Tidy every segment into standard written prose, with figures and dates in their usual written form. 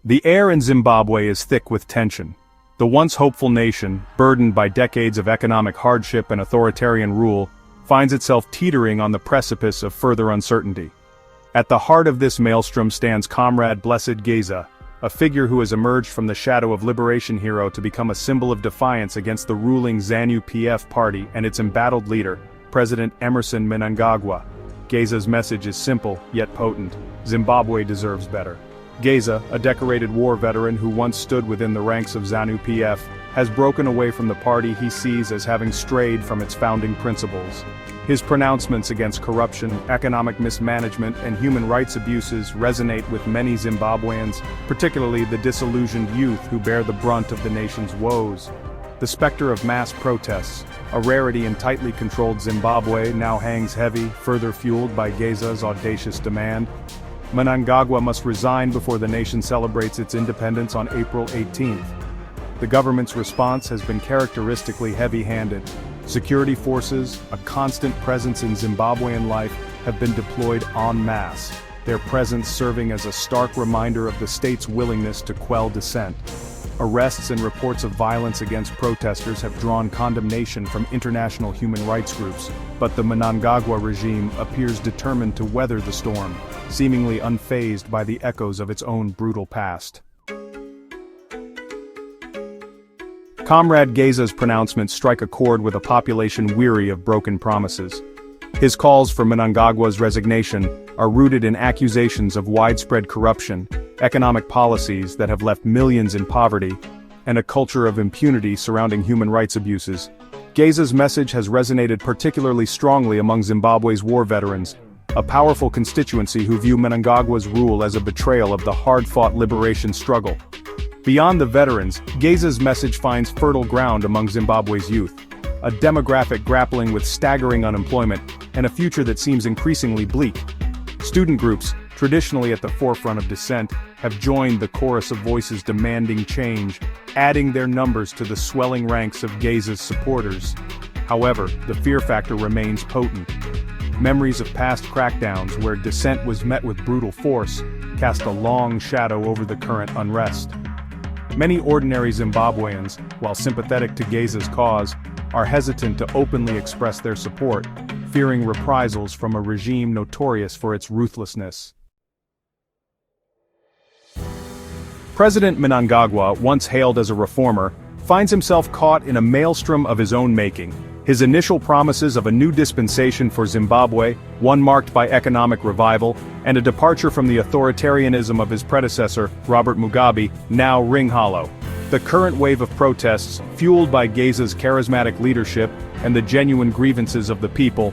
The air in Zimbabwe is thick with tension. The once hopeful nation, burdened by decades of economic hardship and authoritarian rule, finds itself teetering on the precipice of further uncertainty. At the heart of this maelstrom stands Comrade Blessed Geza, a figure who has emerged from the shadow of liberation hero to become a symbol of defiance against the ruling ZANU-PF party and its embattled leader, President Emmerson Mnangagwa. Geza's message is simple, yet potent: Zimbabwe deserves better. Geza, a decorated war veteran who once stood within the ranks of ZANU-PF, has broken away from the party he sees as having strayed from its founding principles. His pronouncements against corruption, economic mismanagement, and human rights abuses resonate with many Zimbabweans, particularly the disillusioned youth who bear the brunt of the nation's woes. The specter of mass protests, a rarity in tightly controlled Zimbabwe, now hangs heavy, further fueled by Geza's audacious demand. Mnangagwa must resign before the nation celebrates its independence on April 18th. The government's response has been characteristically heavy-handed. Security forces, a constant presence in Zimbabwean life, have been deployed en masse, their presence serving as a stark reminder of the state's willingness to quell dissent. Arrests and reports of violence against protesters have drawn condemnation from international human rights groups, but the Mnangagwa regime appears determined to weather the storm, seemingly unfazed by the echoes of its own brutal past. Comrade Geza's pronouncements strike a chord with a population weary of broken promises. His calls for Mnangagwa's resignation are rooted in accusations of widespread corruption, economic policies that have left millions in poverty, and a culture of impunity surrounding human rights abuses. Geza's message has resonated particularly strongly among Zimbabwe's war veterans, a powerful constituency who view Mnangagwa's rule as a betrayal of the hard-fought liberation struggle. Beyond the veterans, Geza's message finds fertile ground among Zimbabwe's youth, a demographic grappling with staggering unemployment and a future that seems increasingly bleak. Student groups, traditionally at the forefront of dissent, have joined the chorus of voices demanding change, adding their numbers to the swelling ranks of Geza's supporters. However, the fear factor remains potent. Memories of past crackdowns where dissent was met with brutal force cast a long shadow over the current unrest. Many ordinary Zimbabweans, while sympathetic to Geza's cause, are hesitant to openly express their support, fearing reprisals from a regime notorious for its ruthlessness. President Mnangagwa, once hailed as a reformer, finds himself caught in a maelstrom of his own making. His initial promises of a new dispensation for Zimbabwe, one marked by economic revival, and a departure from the authoritarianism of his predecessor, Robert Mugabe, now ring hollow. The current wave of protests, fueled by Geza's charismatic leadership and the genuine grievances of the people,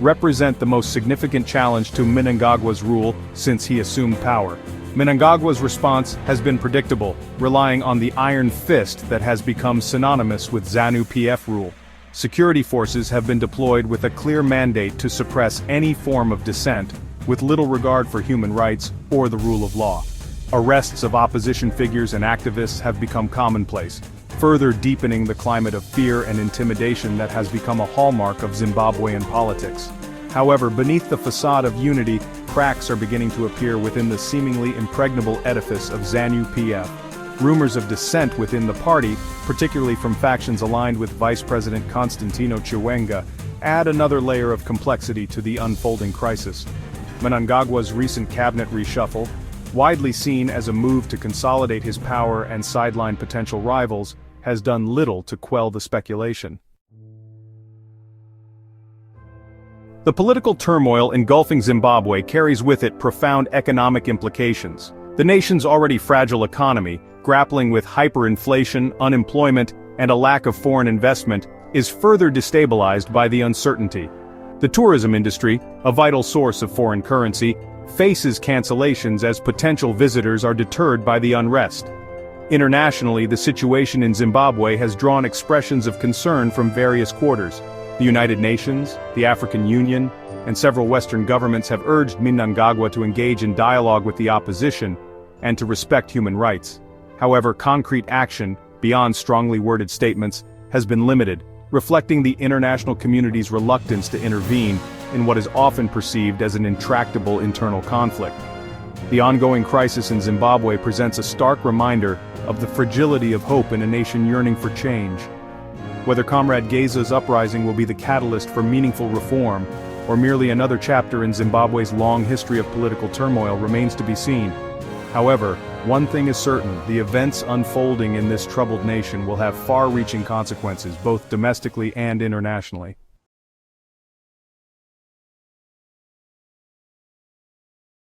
represent the most significant challenge to Mnangagwa's rule since he assumed power. Mnangagwa's response has been predictable, relying on the iron fist that has become synonymous with ZANU-PF rule. Security forces have been deployed with a clear mandate to suppress any form of dissent, with little regard for human rights or the rule of law. Arrests of opposition figures and activists have become commonplace, further deepening the climate of fear and intimidation that has become a hallmark of Zimbabwean politics. However, beneath the facade of unity, cracks are beginning to appear within the seemingly impregnable edifice of ZANU-PF. Rumors of dissent within the party, particularly from factions aligned with Vice President Constantino Chiwenga, add another layer of complexity to the unfolding crisis. Mnangagwa's recent cabinet reshuffle, widely seen as a move to consolidate his power and sideline potential rivals, has done little to quell the speculation. The political turmoil engulfing Zimbabwe carries with it profound economic implications. The nation's already fragile economy, grappling with hyperinflation, unemployment, and a lack of foreign investment, is further destabilized by the uncertainty. The tourism industry, a vital source of foreign currency, faces cancellations as potential visitors are deterred by the unrest. Internationally, the situation in Zimbabwe has drawn expressions of concern from various quarters. The United Nations, the African Union, and several Western governments have urged Mnangagwa to engage in dialogue with the opposition and to respect human rights. However, concrete action, beyond strongly worded statements, has been limited, reflecting the international community's reluctance to intervene in what is often perceived as an intractable internal conflict. The ongoing crisis in Zimbabwe presents a stark reminder of the fragility of hope in a nation yearning for change. Whether Comrade Geza's uprising will be the catalyst for meaningful reform, or merely another chapter in Zimbabwe's long history of political turmoil remains to be seen. However, one thing is certain: the events unfolding in this troubled nation will have far-reaching consequences both domestically and internationally.